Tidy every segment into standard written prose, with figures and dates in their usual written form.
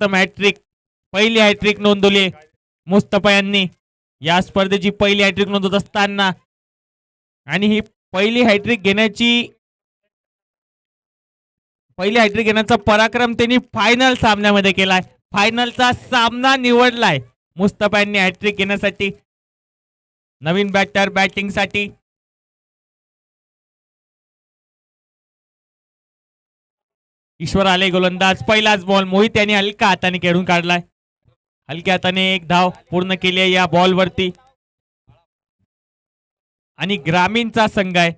Hat trick, पहिली hat trick नोंदवली मुस्तफा यांनी या स्पर्धेची पहिली हॅट्रिक नोंदवत असताना, आणि ही पहिली हॅट्रिक घेण्याचा पराक्रम त्यांनी फायनल सामन्यामध्ये केलाय. फायनलचा सामना निवडलाय मुस्तफा यांनी हॅट्रिक घेण्यासाठी. नवीन बॅटर बॅटिंग साठी ईश्वर आले गोलंदाज. पहिलाच बॉल मोहित यांनी हलका हाताने खेळून काढलाय. हलक्या हाताने एक धाव पूर्ण केली आहे या बॉल वरती, आणि ग्रामीणचा संघ आहे.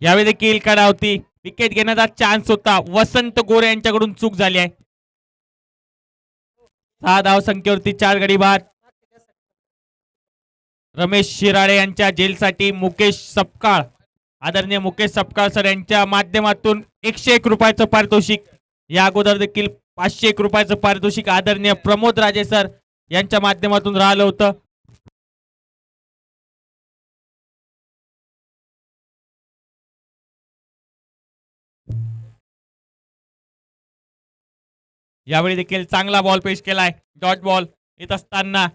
यावेळी देखील कडा होती, विकेट घेण्याचा चान्स होता. वसंत गोरे यांच्याकडून चूक झाली आहे. 6 धाव संख्येवरती 4 गडी बाद. रमेश शिराळे यांच्या जेलसाठी मुकेश सपकाळ, आदरणीय मुकेश सपकाळ सर यांच्या माध्यमातून 101 रुपयाचं पारितोषिक. या अगोदर देखील 501 रुपयाचं पारितोषिक आदरणीय प्रमोद राजे सर यांच्या माध्यमातून राहिलं होतं. यावेळी देखील चांगला बॉल पेश केलाय. डॉट बॉल येत असताना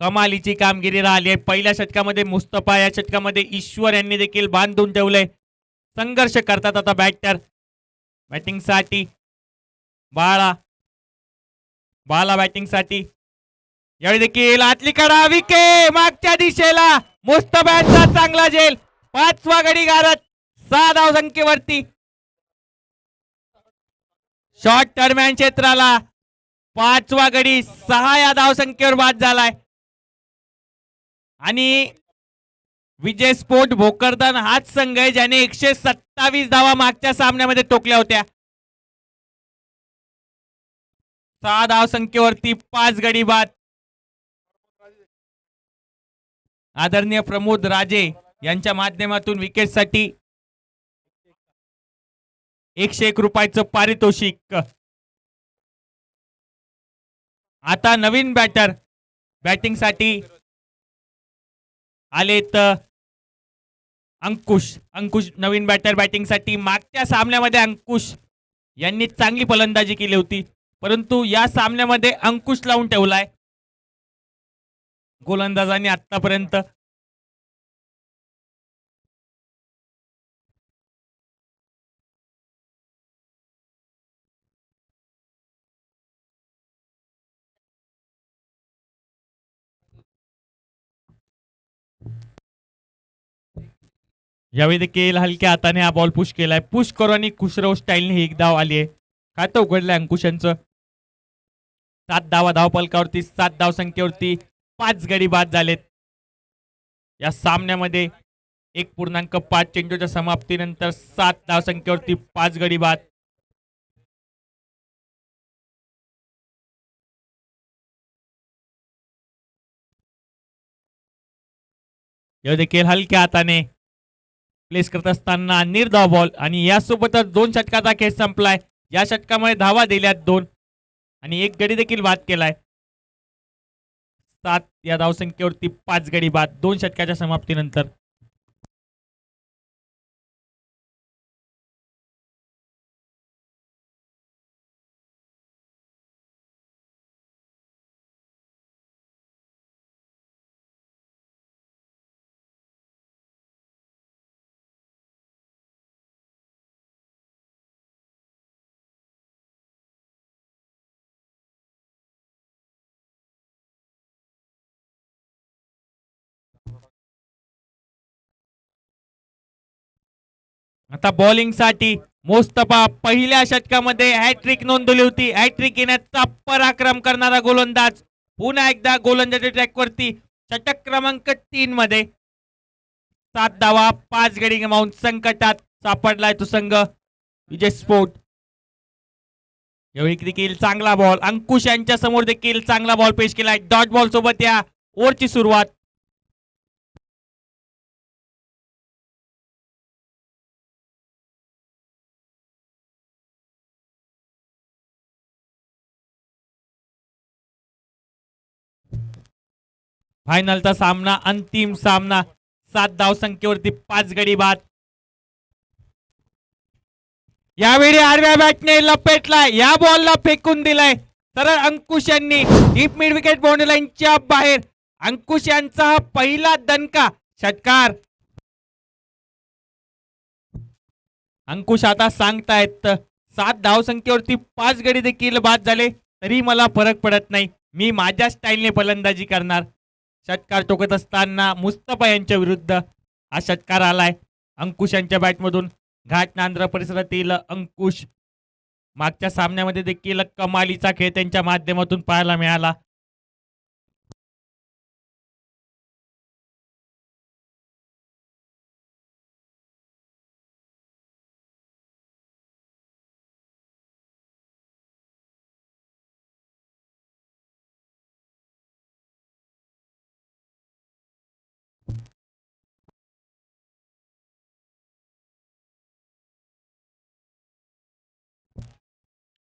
कमालीची कामगिरी राहिली आहे. पहिल्या षटकामध्ये मुस्तफा, या षटकामध्ये ईश्वर यांनी देखील बांधून ठेवले. संघर्ष करतात आता बॅटर. बॅटिंग साठी बाला बॅटिंग साठी. यावेळी देखील आतली कडा, विकेट मागच्या दिशेला. मुस्तफा यांचा चांगला झेल. 5वा गडी गारत 6 धाव संख्येवरती. शॉर्ट दरम्यान क्षेत्राला 5वा गडी 6 या धाव संख्येवर बाद झालाय. आणि विजय स्पोर्ट भोकरदन हाच संघ आहे ज्याने 127 धावा मागच्या सामन्यामध्ये टोकल्या होत्या. 6 धाव संख्येवरती 5 गडी बाद. आदरणीय प्रमोद राजे यांच्या माध्यमातून विकेटसाठी 101 रुपयाचं पारितोषिक. आता नवीन बॅटर बॅटिंग साठी आलेत अंकुश. नवीन बॅटर बॅटिंग साठी. मागच्या सामन्यामध्ये अंकुश यांनी चांगली फलंदाजी केली होती, परंतु या सामन्यामध्ये अंकुश लावून ठेवलाय गोलंदाजांनी आतापर्यंत. यावेळी देखील हलक्या हाताने हा बॉल पुश केलाय. पुश करू आणि खुशरव स्टाईलने ही एक धाव आली आहे. खातं उघडलंय अंकुश यांचं. 7 धावा धाव पलकावरती. 7 धाव संख्येवरती 5 गडी बाद झालेत. या सामन्यामध्ये 1.5 चेंडूच्या समाप्तीनंतर 7 धाव संख्येवरती 5 गडी बाद. यावेळी देखील हलक्या हाताने प्लेस करत असताना निर्धाव बॉल, आणि यासोबतच 2 षटकाचा खेळ संपलाय. या षटकामध्ये धावा दिल्यात 2 आणि 1 गडी देखील बाद केलाय. 7 या धावसंख्येवरती 5 गडी बाद 2 षटकाच्या समाप्तीनंतर. आता बॉलिंग साठी मुस्तफा पहिल्या षटकामध्ये हॅट्रिक नोंदवली होती. हॅट्रिक येण्याचा पराक्रम करणारा गोलंदाज पुन्हा एकदा गोलंदाजी ट्रॅकवरती. षटक क्रमांक 3 मध्ये 7 धावा 5 गडी गमावून संकटात सापडलाय तो संघ विजय स्पोर्ट. यावेळी देखील चांगला बॉल. अंकुश यांच्या समोर देखील चांगला बॉल पेश केलाय. डॉट बॉल सोबत या ओव्हरची सुरुवात. फायनलचा सामना, अंतिम सामना, 7 धावसंख्येवरती 5 गडी बाद. यावेळी आडव्या बॅटने लपेटलाय, या बॉलला फेकून दिलाय सरळ अंकुश यांनी डीप मिड विकेट बाउंड्री लाईनच्या बाहेर. अंकुश यांचा हा पहिला दणका षटकार. अंकुश आता सांगतायत 7 धावसंख्येवरती 5 गडी देखील बाद झाले तरी मला फरक पडत नाही, मी माझ्या स्टाईलने फलंदाजी करणार. षटकार टोकत असताना मुस्तफा यांच्या विरुद्ध हा षटकार आलाय अंकुश यांच्या बॅटमधून. घाट नांद्र परिसरातील अंकुश मागच्या सामन्यामध्ये देखील कमालीचा खेळ त्यांच्या माध्यमातून पाहायला मिळाला.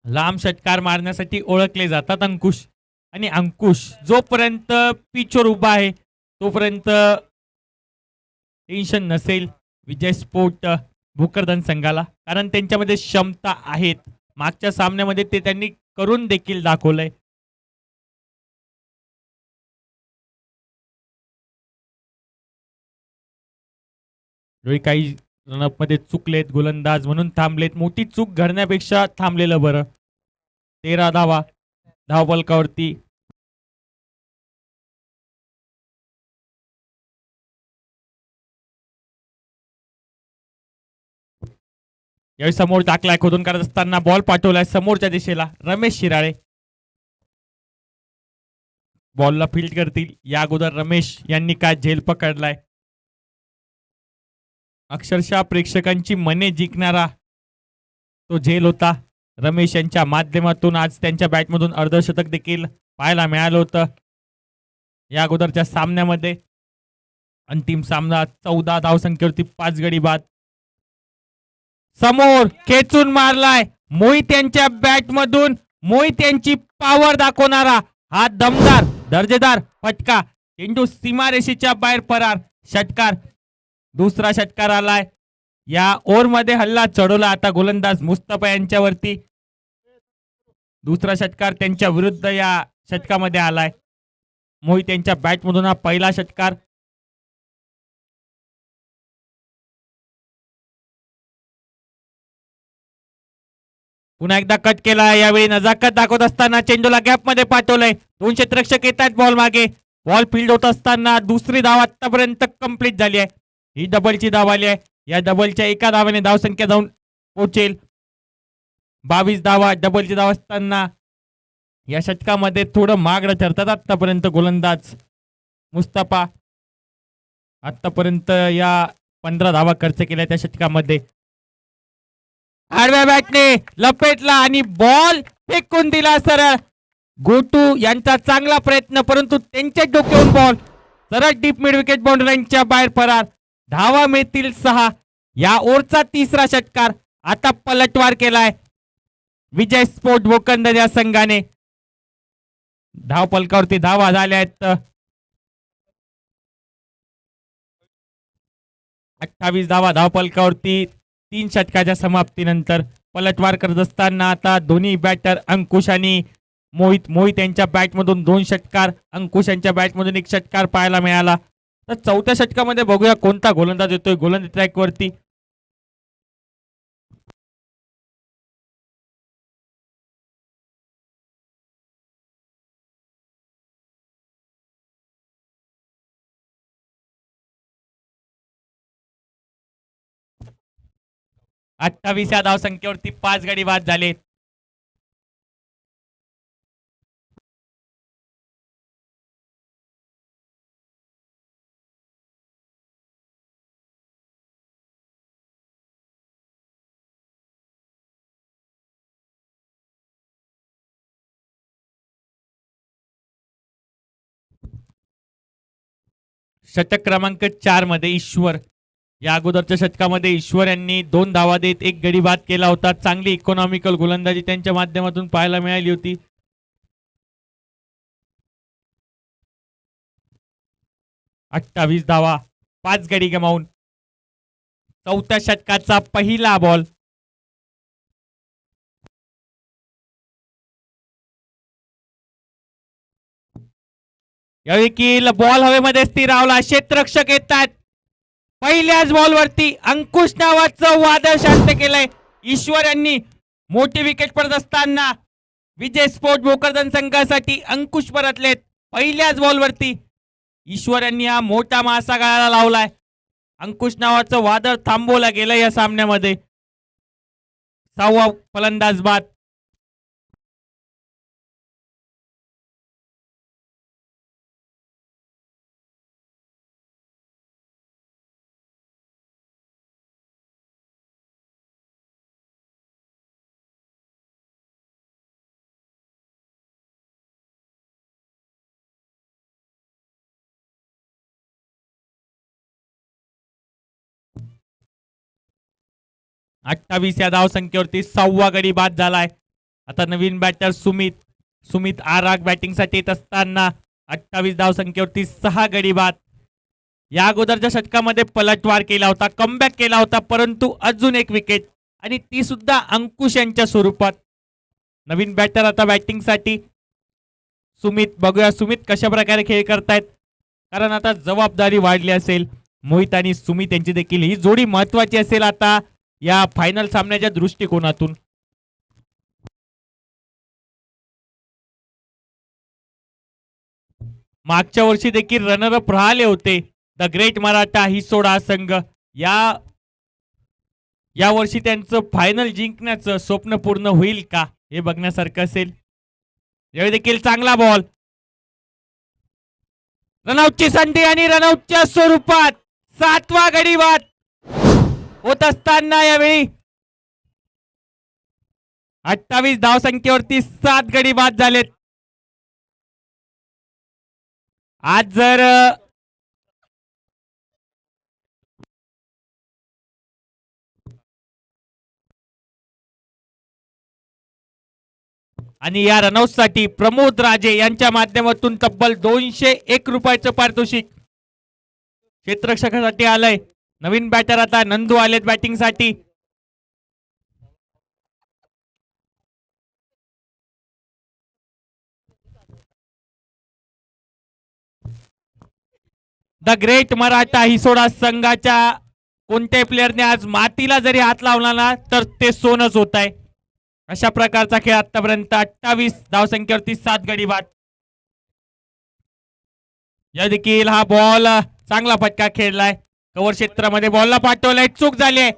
लांब षटकार मारण्यासाठी ओळखले जातात अंकुश. आणि अंकुश जोपर्यंत पिचवर उभा आहे तोपर्यंत टेन्शन नसेल विजय स्पोर्ट भोकरदन संघाला, कारण त्यांच्यामध्ये क्षमता आहेत. मागच्या सामन्यामध्ये ते त्यांनी करून देखील दाखवलंय. काही रनअप मध्ये चुकलेत गोलंदाज म्हणून थांबलेत. मोठी चूक घडण्यापेक्षा थांबलेलं बरं. 13 धावा धावफलकावरती. यावेळी समोर टाकलाय, खोदून करत असताना बॉल पाठवलाय समोरच्या दिशेला. रमेश शिराळे बॉलला फील्ड करतील. या अगोदर रमेश यांनी काय झेल पकडलाय. अक्षरशः प्रेक्षकांची मने जिंकणारा तो झेल होता. रमेश यांच्या माध्यमातून आज त्यांच्या बॅटमधून अर्धशतक देखील पाहायला मिळालं होतं. या अगोदरच्या सामन्यामध्ये अंतिम सामना 14 धावसंख्येवरती 5 गडी बाद. समोर खेचून मारलाय मोहित यांच्या बॅटमधून. मोहित यांची पॉवर दाखवणारा हा दमदार दर्जेदार फटका. चेंडू सीमारेषेच्या बाहेर फरार. षटकार, दुसरा षटकार आलाय. या ओव्हरमध्ये हल्ला चढवला आता गोलंदाज मुस्तफा यांच्यावरती. दुसरा षटकार त्यांच्या विरुद्ध या षटकामध्ये आलाय. मोहित यांच्या बॅटमधून हा पहिला षटकार. पुन्हा एकदा कट केला. यावेळी नजाकत दाखवत असताना चेंडूला गॅप मध्ये पाठवलंय. 2 क्षेत्ररक्षक येत आहेत बॉल मागे. बॉल फील्ड होत असताना दुसरी धाव आतापर्यंत कंप्लीट झाली आहे. ही डबलची धाव आली आहे. या डबलच्या एका धावाने धावसंख्या जाऊन पोहोचेल 22 धावा. डबलची धाव असताना या षटकामध्ये थोडं मागडं ठरतात आतापर्यंत गोलंदाज मुस्तफा. आतापर्यंत या 15 धावा खर्च केल्या त्या षटकामध्ये. आडव्या बॅटने लपेटला आणि बॉल फेकून दिला सरळ. गोटू यांचा चांगला प्रयत्न, परंतु त्यांच्या डोक्यावरून बॉल सरळ डीप मिड विकेट बाउंड्री लाईनच्या बाहेर फरार. धावा मिळतील 6. या ओव्हरचा तिसरा षटकार. आता पलटवार केलाय विजय स्पोर्ट भोकरदन या संघाने. धाव फलकावरती धावा झाल्या आहेत 28 धावा धाव फलकावरती 3 षटकाच्या समाप्तीनंतर. पलटवार करत असताना आता दोन्ही बॅटर अंकुश आणि मोहित यांच्या बॅटमधून 2 षटकार, अंकुश यांच्या बॅटमधून 1 षटकार पाहायला मिळाला. तर चौथ्या षटकामध्ये बघूया कोणता गोलंदाज येतोय गोलंदाज ट्रॅकवरती. या धावसंख्येवरती 5 गडी बाद झाले. षटक क्रमांक 4 मध्ये ईश्वर. या अगोदरच्या षटकामध्ये ईश्वर यांनी 2 धावा देत 1 गडी बाद केला होता. चांगली इकॉनॉमिकल गोलंदाजी त्यांच्या माध्यमातून पाहायला मिळाली होती. 28 धावा, 5 गडी गमावून. चौथ्या षटकाचा पहिला बॉल. यावेळी बॉल हवेमध्ये स्थिरावला. क्षेत्ररक्षक येतात. पहिल्याच बॉलवरती अंकुश नावाचं वादळ शांत केलंय. ईश्वर यांनी मोठी विकेट पडत असताना विजय स्पोर्ट भोकरदन संघासाठी अंकुश परतलेत. पहिल्याच बॉलवरती ईश्वर यांनी हा मोठा मासा गळाला लावलाय. अंकुश नावाचं वादळ थांबवलं गेलं या सामन्यामध्ये. 6वा फलंदाज बाद. अठ्ठावीस या धाव संख्येवरती 6वा गडी बाद झालाय. आता नवीन बॅटर सुमित आराग बॅटिंग साठी येत असताना 28 धाव संख्येवरती 6 गडी बाद. या अगोदरच्या षटकामध्ये पलटवार केला होता, कमबॅक केला होता, परंतु अजून एक विकेट आणि ती सुद्धा अंकुश यांच्या स्वरूपात. नवीन बॅटर आता बॅटिंग साठी सुमित. बघूया सुमित कशा प्रकारे खेळ करतायत, कारण आता जबाबदारी वाढली असेल. मोहित आणि सुमित यांची देखील ही जोडी महत्वाची असेल आता या फायनल सामन्याच्या दृष्टिकोनातून. मागच्या वर्षी देखील रनरअप राहिले होते द ग्रेट मराठा हिसोडा संघ. या वर्षी त्यांचं फायनल जिंकण्याचं स्वप्न पूर्ण होईल का हे बघण्यासारखं असेल. यावेळी देखील चांगला बॉल. रनआउटची संधी आणि रनआउटच्या स्वरूपात 7वा गडी बाद होत असताना यावेळी 28 धाव संख्येवरती 7 गडी बाद झालेत. आज जर आणि या रनआउट साठी प्रमोद राजे यांच्या माध्यमातून तब्बल 201 रुपयाचं पारितोषिक क्षेत्ररक्षकासाठी आलंय. नवीन बॅटर आता नंदू आलेत बॅटिंग साठी. द ग्रेट मराठा हिसोडा संघाच्या कोणत्याही प्लेअरने आज मातीला जरी हात लावला ना तर ते सोनच होत आहे. अशा प्रकारचा खेळ आतापर्यंत. 28 धाव संख्येवरती 7 गडी बाद. या देखील हा बॉल चांगला फटका खेळलाय. कव्हर क्षेत्रामध्ये बॉलला पाठवलाय. चूक झाली आहे.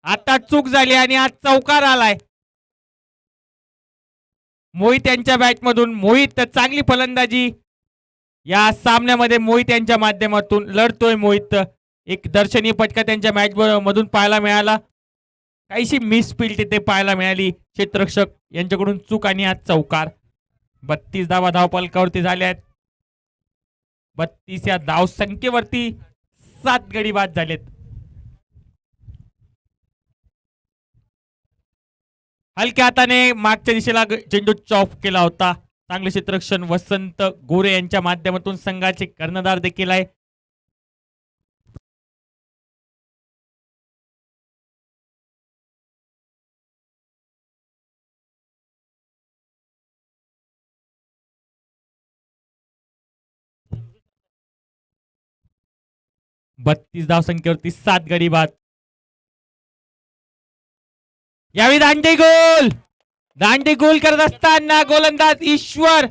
आता चूक झाली आणि आज चौकार आलाय मोहित यांच्या बॅटमधून. मोहित चांगली फलंदाजी या सामन्यामध्ये मोहित यांच्या माध्यमातून लढतोय. मोहित एक दर्शनीय फटका त्यांच्या मॅच मधून पाहायला मिळाला. काहीशी मिसफिल्ड तिथे पाहायला मिळाली. क्षेत्ररक्षक यांच्याकडून चूक आणि आज चौकार. 32 धावा धावपलकावरती झाल्या आहेत. 32 या धाव संख्येवरती 7 गडी बाद झालेत. हलक्या हाताने मागच्या दिशेला चेंडू चॉप केला होता. चांगले क्षेत्ररक्षण वसंत गोरे यांच्या माध्यमातून संघाचे कर्णधार देखील आहे. बत्तीस धाव संख्येवरती 7 गडी बाद. यावेळी दांडी गोल करत असताना गोलंदाज ईश्वर.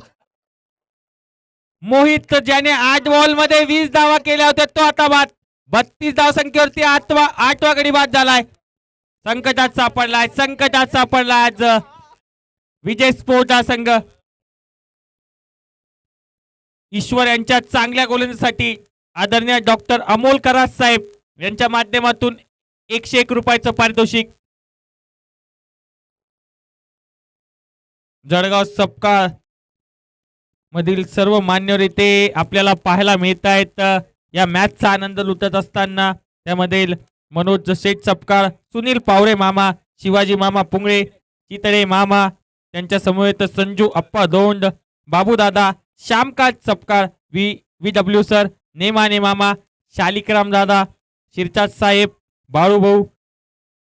मोहित ज्याने 8 बॉल मध्ये 20 धावा केल्या होत्या तो आता बाद. 32 धाव संख्येवरती 8वा गडी बाद झालाय. संकटात सापडला आज विजय स्पोर्ट हा संघ. ईश्वर यांच्या चांगल्या गोलंदाजीसाठी आदरणीय डॉक्टर अमोल करास साहेब यांच्या माध्यमातून 101 रुपयाचं पारितोषिक. जळगाव सपकाळ मधील सर्व मान्यवर इथे आपल्याला पाहायला मिळत आहेत. या मॅचचा आनंद लुटत असताना त्यामध्ये मनोज शेठ सपकाळ, सुनील पावरे मामा, शिवाजी मामा पुंगळे, चितळे मामा, त्यांच्या समवेत संजू अप्पा दोंड, बाबू दादा, श्यामकांत सपकाळ, VW सर, नेमाने मामा, शालिकराम दादा, शिरचाज साहेब, बाळूभाऊ,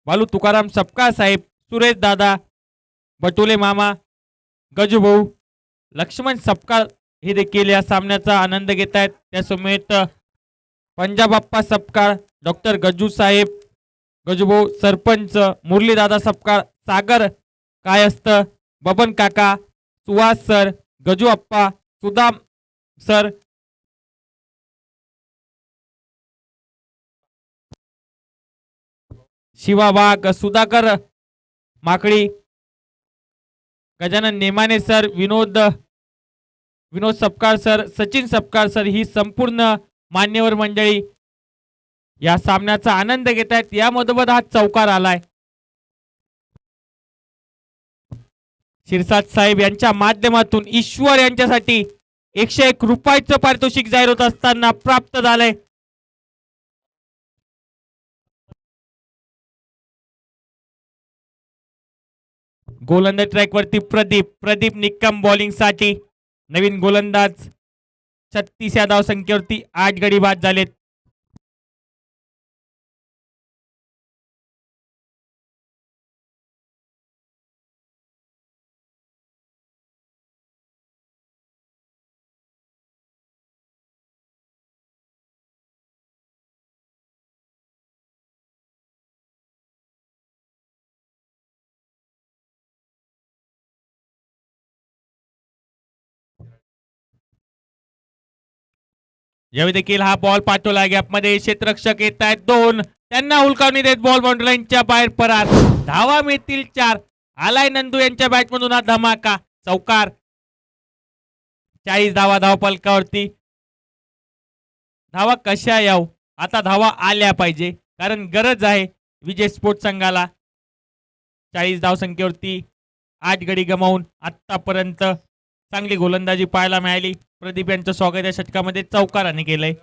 बालू तुकाराम सपकाळ साहेब, सुरेश दादा, बटुले मामा, गजूभाऊ, लक्ष्मण सपकाळ हे देखील या सामन्याचा आनंद घेत आहेत. त्यासमेत पंजाब अप्पा सपकाळ, डॉक्टर गजू साहेब, गजूभाऊ, सरपंच मुरलीदादा सपकाळ, सागर कायस्थ, बबन काका, सुहास सर, गजू अप्पा, सुदाम सर, शिवा वाघ, सुधाकर माकडी, गजानन नेमाने सर, विनोद सपकाळ सर, सचिन सपकाळ सर ही संपूर्ण मान्यवर मंडळी या सामन्याचा आनंद घेत आहेत. या मधोमध हा चौकार आलाय. शिरसाट साहेब यांच्या माध्यमातून ईश्वर यांच्यासाठी 101 रुपयाचं पारितोषिक जाहीर होत असताना प्राप्त झालंय. गोलंदाज ट्रॅक वरती प्रदीप निक्कम बॉलिंग साठी नवीन गोलंदाज 36 या धाव संख्येवरती 8 गडी बाद झालेत. यावेळी देखील हा बॉल पाठवला गॅपमध्ये. क्षेत्ररक्षक येत आहेत 2, त्यांना हुलकावणी देत बॉल बाउंड्री लाईनच्या बाहेर फरार. धावा मिळतील 4. आलाय नंदू यांच्या बॅटमधून हा धमाका चौकार. 40 धावा धावपलकावरती. धावा कशा याव, आता धावा आल्या पाहिजे कारण गरज आहे विजय स्पोर्ट्स संघाला. 40 धाव संख्येवरती 8 गडी गमावून आतापर्यंत चांगली गोलंदाजी पाहायला मिळाली. प्रदीप यांचं स्वागत या षटकामध्ये चौकाराने केलंय.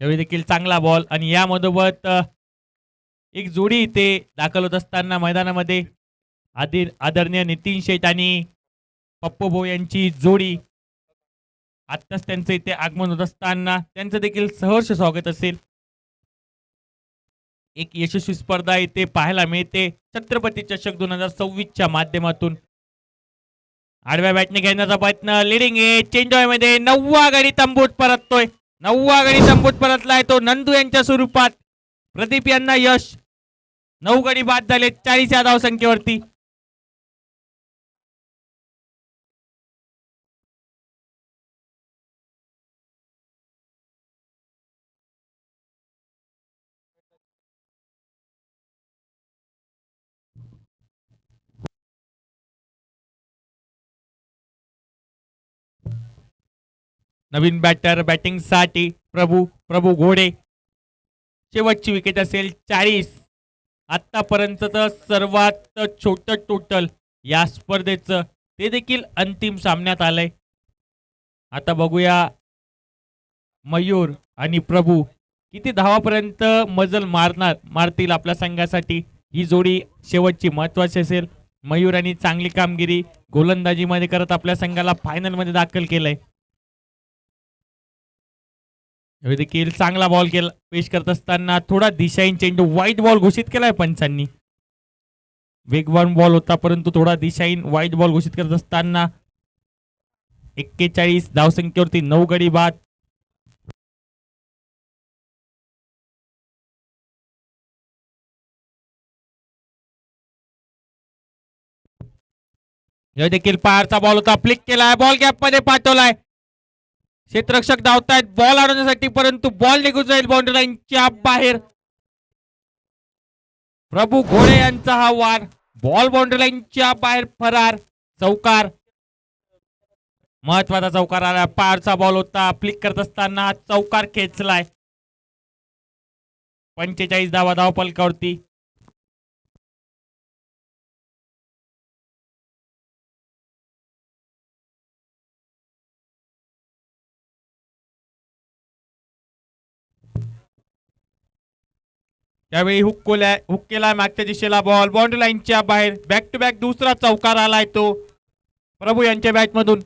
यावेळी देखील चांगला बॉल आणि या मधोमध एक जोडी इथे दाखल होत असताना मैदानामध्ये आदरणीय नितीन शेठ आणि पप्पू भाऊ यांची जोडी. आत्ताच त्यांचं इथे आगमन होत असताना त्यांचं देखील सहर्ष स्वागत असेल. एक यशस्वी स्पर्धा इथे पाहायला मिळते छत्रपती चषक 2026च्या माध्यमातून. आडव्या बॅटने घेण्याचा प्रयत्न, लिडिंग आहे चेंडू मध्ये 9वा गडी तंबूत परततोय. 9वा गडी तंबूत परतलाय तो नंदू यांच्या स्वरूपात. प्रदीप यांना यश. 9 गडी बाद झाले 40 या धाव संख्येवरती. नवीन बॅटर बॅटिंग साठी प्रभू घोडे. शेवटची विकेट असेल 40. आतापर्यंत सर्वात छोट टोटल या स्पर्धेचं ते देखील अंतिम सामन्यात आलंय. आता बघूया मयूर आणि प्रभू किती धावापर्यंत मजल मारतील आपल्या संघासाठी. ही जोडी शेवटची महत्वाची असेल. मयूर चांगली कामगिरी गोलंदाजीमध्ये करत आपल्या संघाला फायनल मध्ये दाखल केलंय. देखील चांगला बॉल केला पेश करत असताना थोडा दिशाहीन चेंडू वाईट बॉल घोषित केलाय पंचांनी. वेगवान बॉल होता परंतु थोडा दिशाहीन वाईट बॉल घोषित करत असताना 41 धावसंख्येवरती 9 गडी बाद. या देखील पारचा बॉल होता, फ्लिक केलाय, बॉल गॅप मध्ये पाठवलाय. क्षेत्ररक्षक धावतायत बॉल अडवण्यासाठी परंतु बॉल निघून जाईल बाउंड्री लाईनच्या बाहेर. प्रभू घोडे यांचा हा वार बॉल बाउंड्री लाईनच्या बाहेर फरार. चौकार. महत्वाचा चौकार आला. पारचा बॉल होता, फ्लिक करत असताना चौकार खेचलाय. 45 धावा धावपलकावरती. त्यावेळी हुक केलाय मागच्या दिशेला बॉल बाउंड्री लाईनच्या बाहेर. बॅक टू बॅक दुसरा चौकार आलाय तो प्रभू यांच्या बॅट मधून.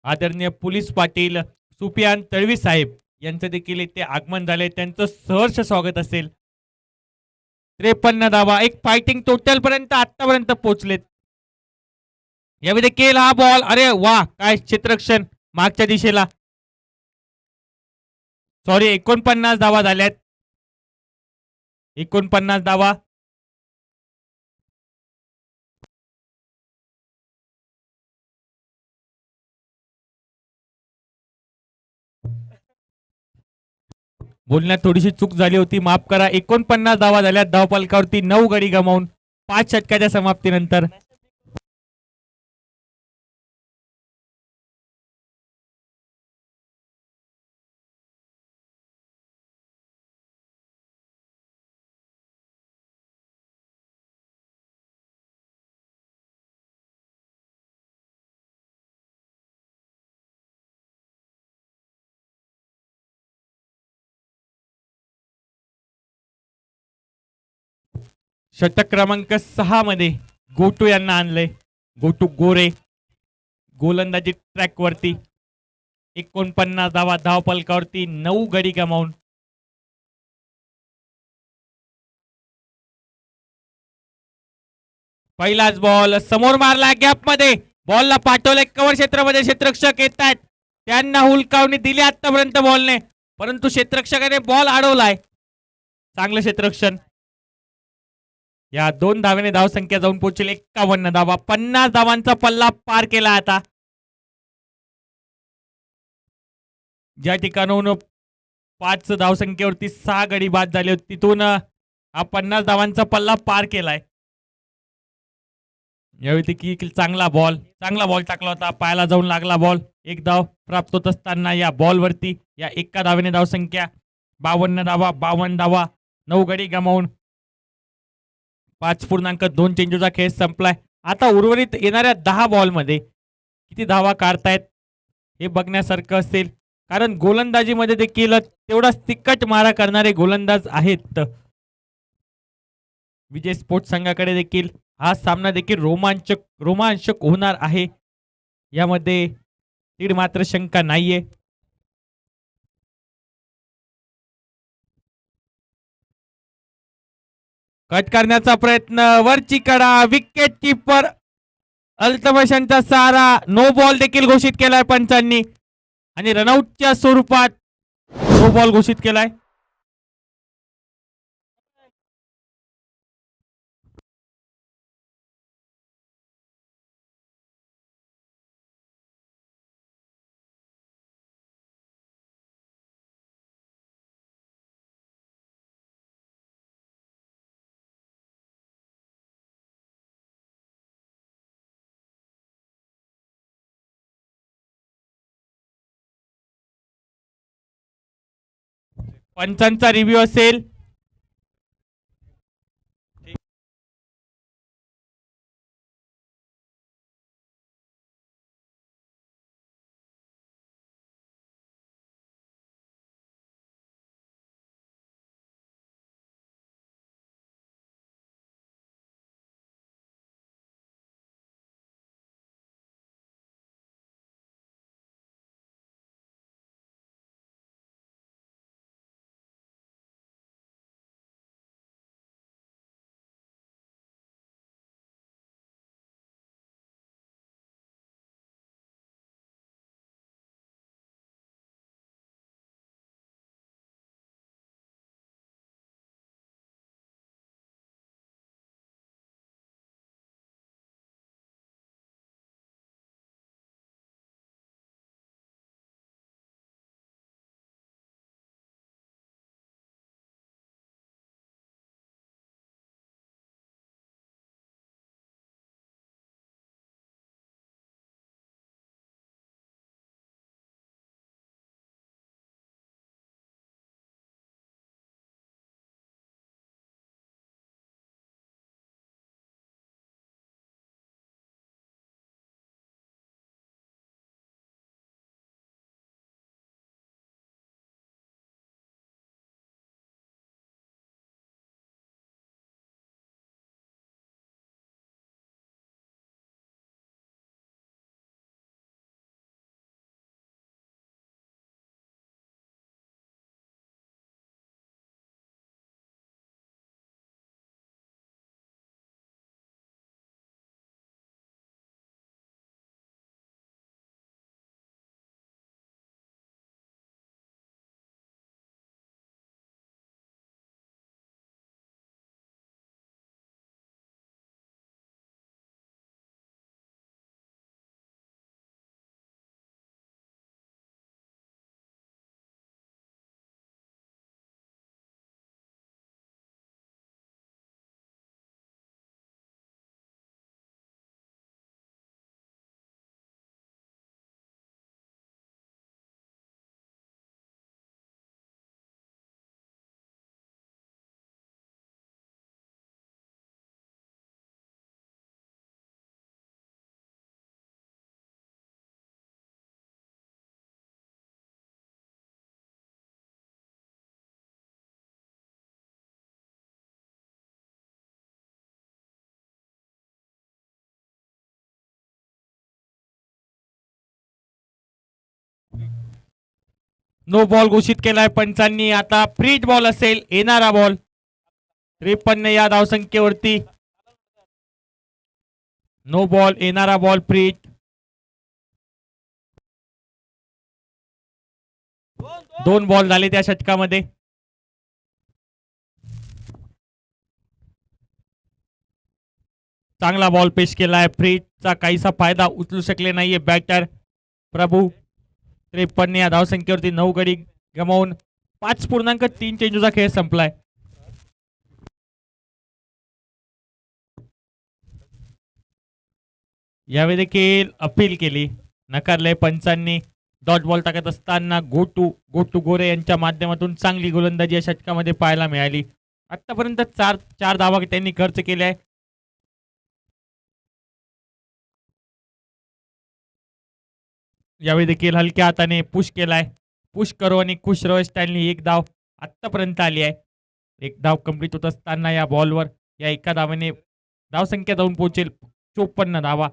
आदरणीय पोलीस पाटील सुफियान तळवी साहेब यांचं देखील इथे आगमन झाले. त्यांचं सहर्ष स्वागत असेल. 53 धावा एक फायटिंग टोटल पर्यंत आतापर्यंत पोहोचलेत. यावेळी देखील हा बॉल अरे वा काय क्षेत्ररक्षण मागच्या दिशेला. सॉरी 49 धावा झाल्यात. 49 धावा. बोलण्यात थोडीशी चूक झाली होती माफ करा. 49 धावा झाल्यात धावफलकावरती 9 गडी गमावून 5 षटकाच्या समाप्तीनंतर. षटक क्रमांक 6 मध्ये गोटू यांना आणलंय. गोटू गोरे गोलंदाजी ट्रॅक वरती. 49 धावा धावफलकावरती 9 गडी गमावून. पहिलाच बॉल समोर मारला गॅप मध्ये. बॉलला पाठवले कव्हर क्षेत्रामध्ये. क्षेत्ररक्षक येत आहेत त्यांना हुलकावणी दिली आतापर्यंत बॉलने परंतु क्षेत्ररक्षकाने बॉल अडवलाय. चांगलं क्षेत्ररक्षण. या 2 धावेने धावसंख्या जाऊन पोहोचेल 51 धावा. 50 धावांचा पल्ला पार केला आता. ज्या ठिकाणाहून 5 धावसंख्येवरती 6 गडी बाद झाले होते तिथून हा 50 धावांचा पल्ला पार केलाय. यावेळी देखील चांगला बॉल टाकला होता. पायाला जाऊन लागला बॉल. 1 धाव प्राप्त होत असताना या बॉलवरती या एका धावेने धावसंख्या 52 धावा. 52 धावा 9 गडी गमावून 5.2 चेंडूचा खेळ संपलाय. आता उर्वरित येणाऱ्या 10 बॉल मध्ये किती धावा काढतायत हे बघण्यासारखं असेल कारण गोलंदाजीमध्ये देखील तेवढाच तिक्कट मारा करणारे गोलंदाज आहेत. विजय स्पोर्ट्स संघाकडे देखील हा सामना देखील रोमांचक होणार आहे. यामध्ये तीड मात्र शंका नाहीये. कट करण्याचा प्रयत्न. वरची कडा. विकेट किपर अल्तमशांचा सारा. नो बॉल देखील घोषित केलाय पंचांनी आणि रनआउटच्या स्वरूपात नो बॉल घोषित केलाय. पंचांचा रिव्ह्यू असेल. नो बॉल घोषित केलाय पंचांनी. आता फ्री बॉल असेल येणारा बॉल. 53 या धावसंख्येवरती. नो बॉल येणारा बॉल फ्री. दोन बॉल झाले त्या षटकामध्ये. चांगला बॉल पेश केलाय. फ्रीचा काहीसा फायदा उचलू शकले नाहीये बॅटर प्रभू. 53 या धावसंख्येवरती 9 गडी गमावून 5.3 चेंडूचा खेळ संपलाय. यावेळी देखील अपील केली, नकारले पंचांनी. डॉट बॉल टाकत असताना गोटू गोरे यांच्या माध्यमातून चांगली गोलंदाजी या षटकामध्ये पाहायला मिळाली. आतापर्यंत चार धावा त्यांनी खर्च केल्या. यावेळी देखील हलक्या हाताने पुश केलाय. पुश करो आणि खुश रहो स्टाईलनी एक धाव आतापर्यंत आली आहे. एक धाव कंप्लीट होत असताना या बॉलवर या एका धावाने धावसंख्या जाऊन पोहोचेल 54 धावा.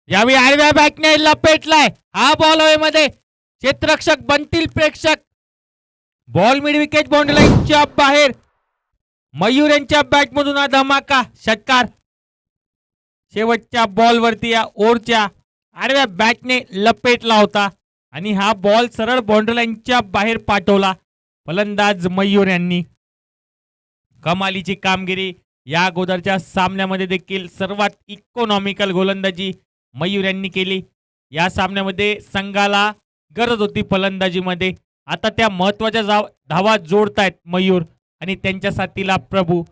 यावेळी आडव्या बॅटने लपेटलाय. हा बॉल हवेमध्ये. क्षेत्ररक्षक बनतील प्रेक्षक. बॉल मिड विकेट बाउंड्री लाईनच्या बाहेर. मयूर यांच्या बॅटमधून हा धमाका षटकार. शेवटच्या बॉलवरती या ओव्हरच्या आडव्या बॅटने लपेटला होता आणि हा बॉल सरळ बाउंड्री लाईनच्या बाहेर पाठवला फलंदाज मयूर यांनी. कमालीची कामगिरी. या अगोदरच्या सामन्यामध्ये देखील सर्वात इकॉनॉमिकल गोलंदाजी मयूर यांनी केली. या सामन्यामध्ये संघाला गरज होती फलंदाजीमध्ये. आता त्या महत्वाच्या धावा जोडतायत मयूर आणि त्यांच्या साथीला प्रभू.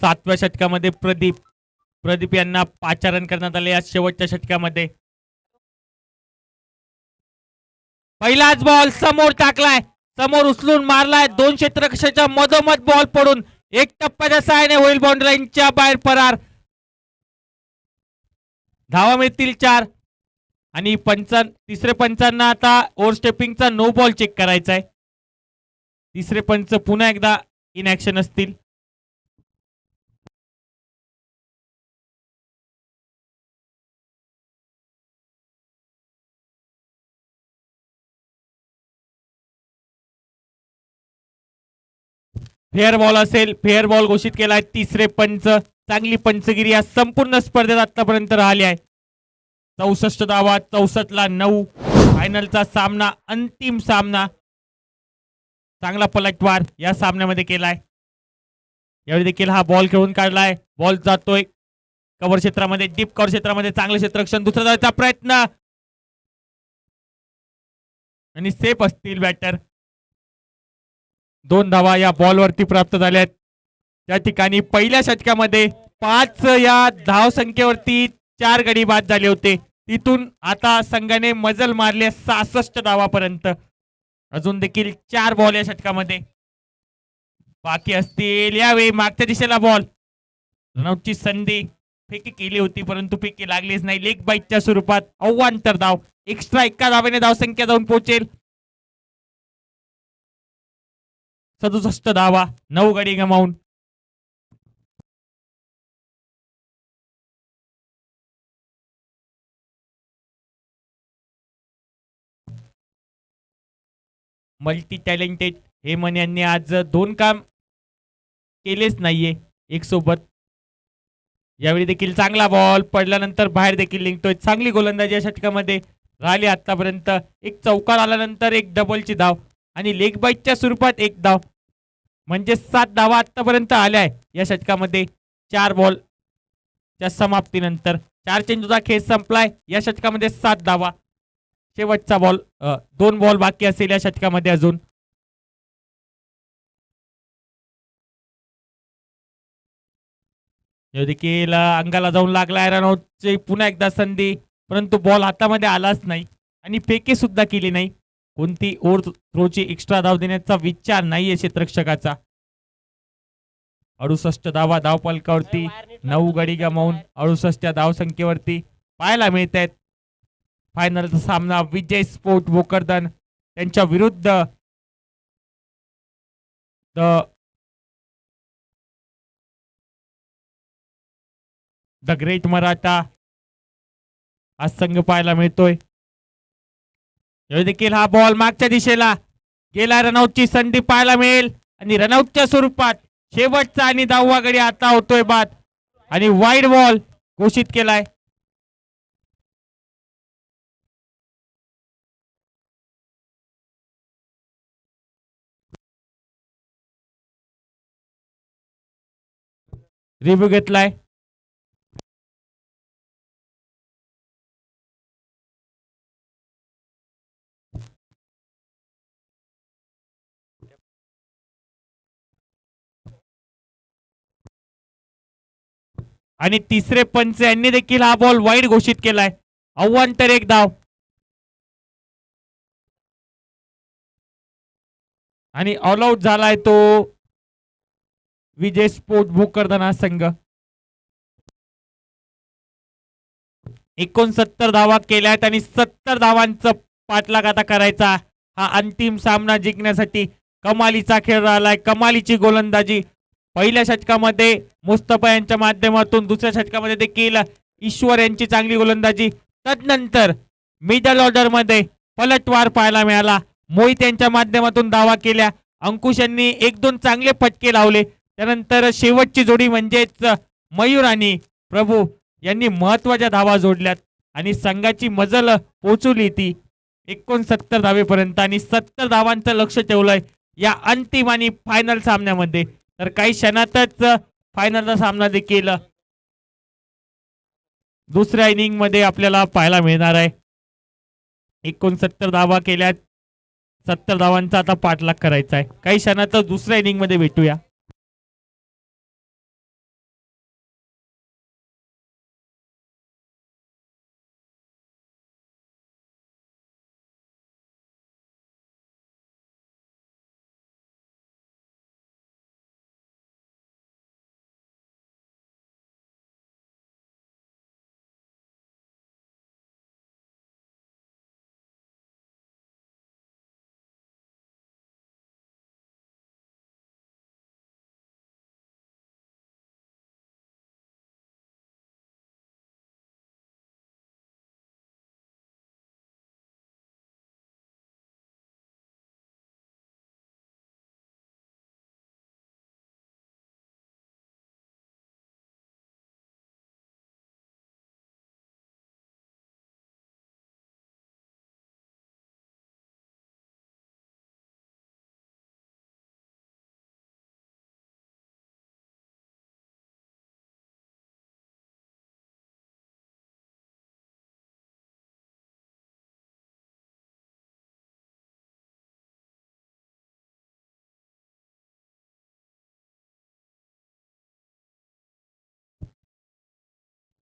सातव्या षटकामध्ये प्रदीप यांना पाचारण करण्यात आले. या शेवटच्या षटकामध्ये पहिलाच बॉल समोर टाकलाय. समोर उचलून मारलाय. 2 क्षेत्ररक्षकाच्या मधोमध बॉल पडून एक टप्प्याच्या सहाय्याने होईल बाउंड्री लाईनच्या बाहेर फरार. धावा मिळतील 4 आणि तिसरे पंचांना आता ओव्हरस्टेपिंगचा नो बॉल चेक करायचा आहे. तिसरे पंच पुन्हा एकदा इन ऍक्शन असतील. फेअर बॉल असेल. फेअर बॉल घोषित केलाय तिसरे पंच. चांगली पंचगिरी या संपूर्ण स्पर्धेत आतापर्यंत राहिली आहे. 64 धावा. 64ला 9. फायनलचा सामना, अंतिम सामना. चांगला पलटवार या सामन्यामध्ये केलाय. यावेळी देखील हा बॉल खेळून काढलाय. बॉल जातोय कव्हर क्षेत्रामध्ये, डीप कव्हर क्षेत्रामध्ये. चांगलं क्षेत्ररक्षण. दुसरा धावाचा प्रयत्न आणि सेफ असतील बॅटर. 2 धावा या बॉलवरती प्राप्त झाल्यात. त्या ठिकाणी पहिल्या षटकामध्ये 5 या धावसंख्येवरती 4 गडी बाद झाले होते. तिथून आता संघाने मजल मारले 66 धावापर्यंत. अजून देखील 4 बॉल या षटकामध्ये बाकी असतील. यावेळी मागच्या दिशेला बॉल. रनआउटची संधी फेकी केली होती परंतु फेकी लागलीच नाही. लेग बाईटच्या स्वरूपात अवांतर धाव. एक्स्ट्रा एका धावेने धावसंख्या जाऊन पोहोचेल 67 धावा. 9 गडी गमावून. मल्टी टॅलेंटेड हेमन यांनी आज 2 काम केलेच नाहीये एक सोबत. यावेळी देखील चांगला बॉल पडल्यानंतर बाहेर देखील निघतोय. चांगली गोलंदाजी या षटकामध्ये राहिली आतापर्यंत. एक चौकार आल्यानंतर एक डबलची धाव आणि लेग बाईटच्या स्वरूपात 1 धाव. म्हणजे 7 धावा आतापर्यंत आल्या आहे या षटकामध्ये. 4 बॉलच्या समाप्तीनंतर 4 चेंडूचा खेळ संपलाय. या षटकामध्ये 7 धावा. शेवटचा बॉल 2 बॉल बाकी असेल या षटकामध्ये अजून. देखील अंगाला जाऊन लागला रनआउटची पुन्हा एकदा संधी, परंतु बॉल हातामध्ये आलाच नाही आणि फेके सुद्धा केली नाही. कोणती ओव्हर थ्रोची एक्स्ट्रा धाव देण्याचा विचार नाहीये क्षेत्ररक्षकाचा. 68 धावा धावपलकावरती, 9 गडी गमावून 68 धावसंख्येवरती पाहायला मिळत आहेत. फायनलचा सामना विजय स्पोर्ट भोकरदन त्यांच्या विरुद्ध द ग्रेट मराठा हा संघ पाहायला मिळतोय. देखील हा बॉल मागच्या दिशेला गेला, रनआउटची संधी पाहायला मिळेल आणि रनआउटच्या स्वरूपात शेवटचा आणि 10वा गडी आता होतोय बाद आणि वाईड बॉल घोषित केलाय. रिव्ह्यू घेतलाय. आणि तिसरे पंच यांनी देखील हा बॉल वाईड घोषित केलाय. अव्वंतर 1 धाव आणि ऑल आउट झालाय तो विजय स्पोर्ट भोकरदन हा संघ. 69 धावा केल्यात आणि 70 धावांचं पाठलाग आता करायचा. हा अंतिम सामना जिंकण्यासाठी कमालीचा खेळ राहिलाय, कमालीची गोलंदाजी. पहिल्या षटकामध्ये मुस्तफा यांच्या माध्यमातून, दुसऱ्या षटकामध्ये देखील ईश्वर यांची चांगली गोलंदाजी. तदनंतर मिडल ऑर्डर मध्ये पलटवार पाहायला मिळाला. मोहित यांच्या माध्यमातून धावा केल्या, अंकुश यांनी 1-2 चांगले फटके लावले. त्यानंतर शेवटची जोडी म्हणजेच मयूर आणि प्रभू यांनी महत्वाच्या धावा जोडल्यात आणि संघाची मजल पोहोचवली ती 69 धावेपर्यंत आणि 70 धावांचं लक्ष ठेवलंय या अंतिम आणि फायनल सामन्यामध्ये. तर काही क्षणातच फायनलचा सामना देखील दुसऱ्या इनिंग मध्ये आपल्याला पाहायला मिळणार आहे. 69 धावा केल्यात, 70 धावांचा आता पाठलाग करायचा आहे. काही क्षणातच दुसऱ्या इनिंग मध्ये भेटूया.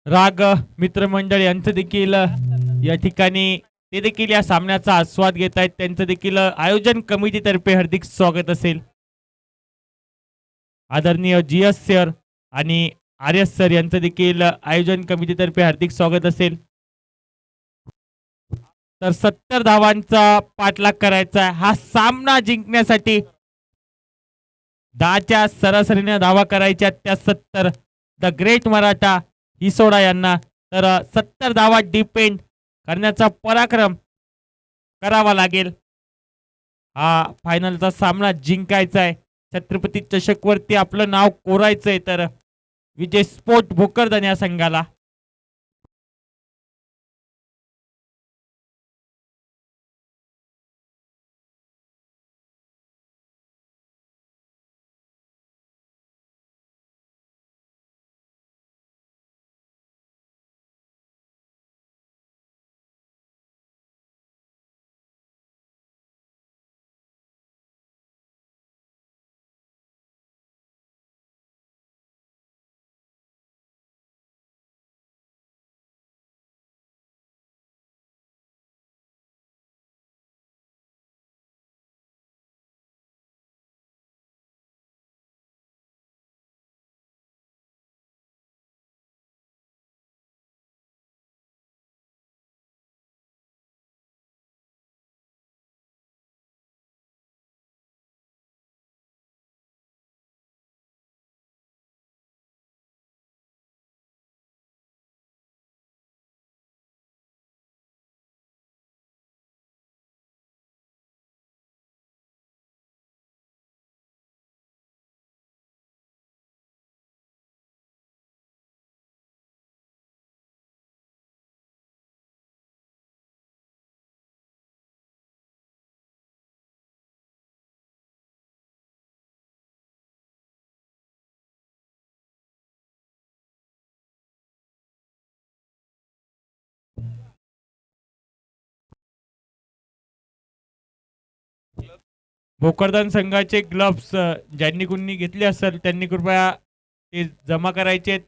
राग मित्रमंडळ यांचं देखील या ठिकाणी ते देखील या सामन्याचा आस्वाद घेत आहेत. त्यांचं देखील आयोजन कमिटीतर्फे हार्दिक स्वागत असेल. आदरणीय GS सर आणि RS सर यांचं देखील आयोजन कमिटीतर्फे हार्दिक स्वागत असेल. तर 70 धावांचा पाठलाग करायचा आहे हा सामना जिंकण्यासाठी. 10च्या सरासरीने धावा करायच्या त्या 70 द ग्रेट मराठा हिसोडा यांना. तर 70 धावा डिपेंड करण्याचा पराक्रम करावा लागेल. हा फायनलचा सामना जिंकायचा आहे, छत्रपती चषक वरती आपलं नाव कोरायचंय. तर विजय स्पोर्ट भोकरदन या संघाला भोकरदन संघाचे ग्लव्स ज्यांनी कुणी घेतले असेल त्यांनी कृपया ते जमा करायचे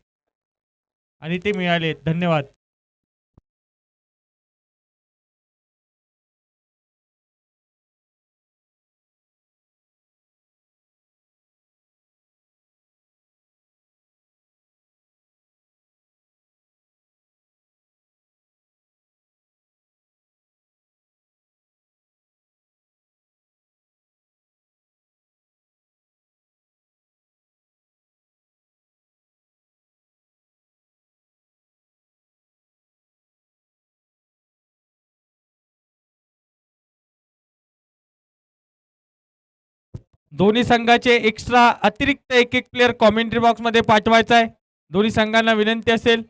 आणि ते मिळाले. धन्यवाद. दोन्ही संघाचे एक्स्ट्रा अतिरिक्त एक एक प्लेयर कॉमेंट्री बॉक्स मध्ये पाठवायचा आहे. दोन्ही संघांना विनंती असेल.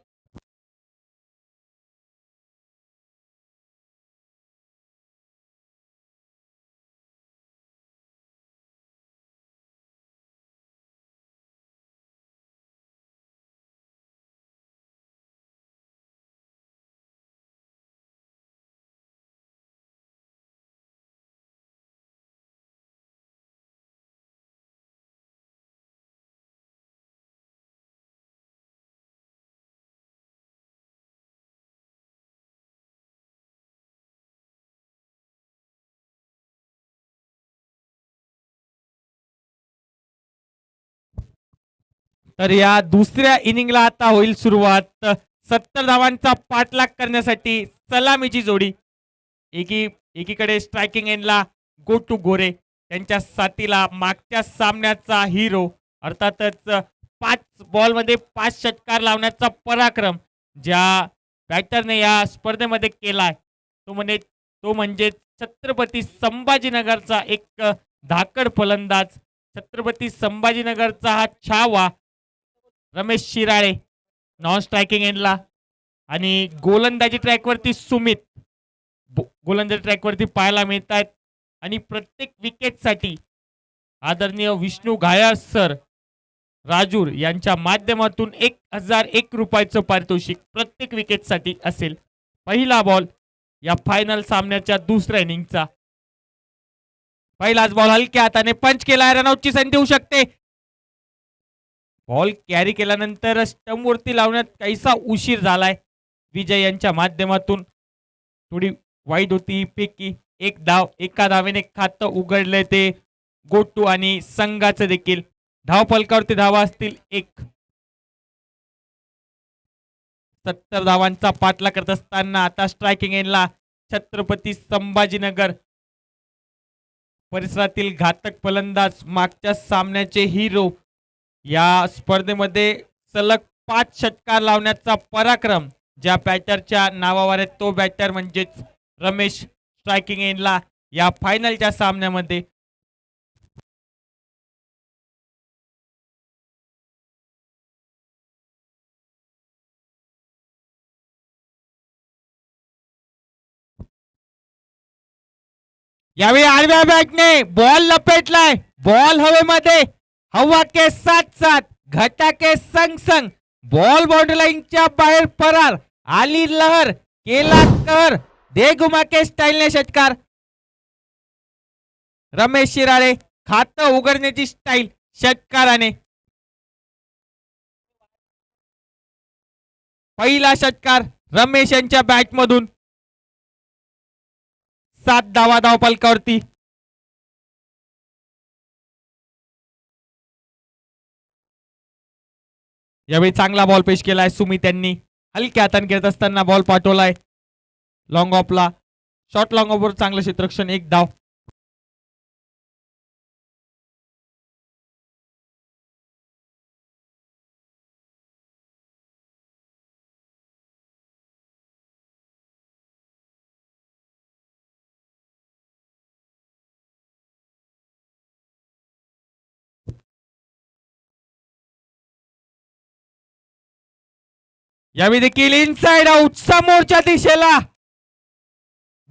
तर या दुसऱ्या इनिंगला आता होईल सुरुवात. 70 धावांचा पाठलाग करण्यासाठी सलामीची जोडी. एकीकडे स्ट्रायकिंग एंडला गो टू गोरे, त्यांच्या साथीला मागच्या सामन्याचा हिरो अर्थातच 5 बॉलमध्ये 5 षटकार लावण्याचा पराक्रम ज्या बॅटरने या स्पर्धेमध्ये केलाय तो म्हणजे छत्रपती संभाजीनगरचा एक धाकड फलंदाज. छत्रपती संभाजीनगरचा हा छावा रमेश शिराळे नॉन स्ट्रायकिंग एंडला आणि गोलंदाजी ट्रॅकवरती सुमित. गोलंदाजी ट्रॅकवरती पाहायला मिळत आहेत आणि प्रत्येक विकेटसाठी आदरणीय विष्णू घायाळ सर राजूर यांच्या माध्यमातून 1001 रुपयाचं पारितोषिक प्रत्येक विकेटसाठी असेल. पहिला बॉल या फायनल सामन्याच्या दुसऱ्या इनिंगचा. पहिलाच बॉल हलक्या हाताने पंच केला. रनआउटची संधी होऊ शकते. बॉल कॅरी केल्यानंतर स्टंप वरती लावण्यात काहीसा उशीर झालाय. विजय यांच्या माध्यमातून थोडी वाईट होती पैकी. एक धाव, एका धावेने खातं उघडलंय ते गोटू आणि संघाचं देखील. धाव फलकावरती धावा असतील 1. 70 धावांचा पाठलाग करत असताना आता स्ट्रायकिंग एंडला छत्रपती संभाजीनगर परिसरातील घातक फलंदाज, मागच्या सामन्याचे हिरो, या स्पर्धेमध्ये सलग 5 षटकार लावण्याचा पराक्रम ज्या बॅटरच्या नावावर आहे तो बॅटर म्हणजेच रमेश. स्ट्रायकिंग एंडला या फायनलच्या सामन्यामध्ये यावेळी आडव्या बॅटने बॉल लपेटलाय. बॉल हवेमध्ये, हवा के साथ साथ घटा के संग संग बॉल बाउंड्री लाईनच्या बाहेर फरार. आली लहर, केला कहर, दे घुमा के स्टाईलने षटकार. रमेश शिराळे खातं उघडण्याची स्टाईल षटकाराने. पहिला षटकार रमेश यांच्या बॅटमधून. 7 धावा धाव फलकावरती. यावेळी चांगला बॉल पेश केलाय सुमित यांनी. हलक्या हाताने खेळत असताना बॉल पाठवलाय लॉंग ऑफला. शॉर्ट लॉंग ऑफवर चांगलं क्षेत्ररक्षण. 1 धाव. यावेळी देखील इनसाइड आउट समोरच्या दिशेला